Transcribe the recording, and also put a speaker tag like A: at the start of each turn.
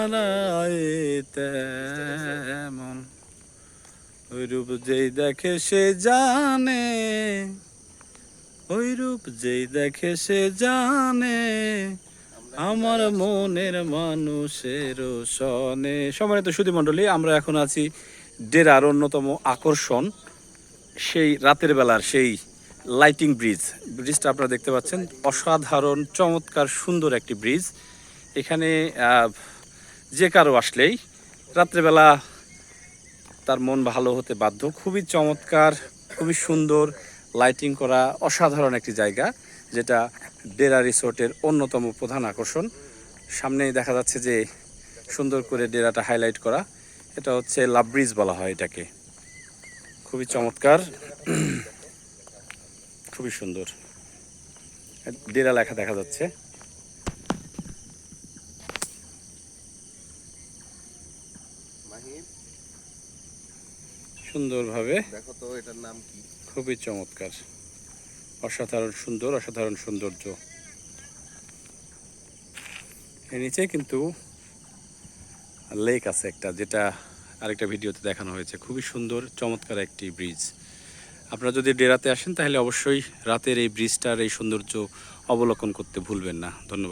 A: হারায় তেমন, ওই রূপ যেই দেখে সে জানে, ওই রূপ যেই দেখে সে জানে, আমার মনের মানুষের সনে। সম্মানিত সুধী মণ্ডলী, আমরা এখন আছি ডেরার অন্যতম আকর্ষণ, সেই রাতের বেলার সেই লাইটিং ব্রিজটা আপনারা দেখতে পাচ্ছেন। অসাধারণ চমৎকার সুন্দর একটি ব্রিজ। এখানে যে কারো আসলেই রাত্রেবেলা তার মন ভালো হতে বাধ্য। খুবই চমৎকার, খুবই সুন্দর লাইটিং করা অসাধারণ একটি জায়গা, যেটা ডেরা রিসোর্টের অন্যতম প্রধান আকর্ষণ। সামনেই দেখা যাচ্ছে যে সুন্দর করে ডেরাটা হাইলাইট করা, এটা হচ্ছে লাভ ব্রিজ বলা হয় এটাকে। খুবই চমৎকার, খুবই সুন্দর, ডেরা লেখা দেখা যাচ্ছে। সুন্দরভাবে
B: দেখো তো এটার নাম কি।
A: খুবই চমৎকার, অসাধারণ সুন্দর, অসাধারণ সৌন্দর্য। এর নিচে কিন্তু লেক আছে একটা, যেটা আরেকটা ভিডিওতে দেখানো হয়েছে। খুবই সুন্দর চমৎকার একটি ব্রিজ। আপনারা যদি ডেরাতে আসেন তাহলে অবশ্যই রাতের এই ব্রিজটার এই সৌন্দর্য অবলোকন করতে ভুলবেন না। ধন্যবাদ।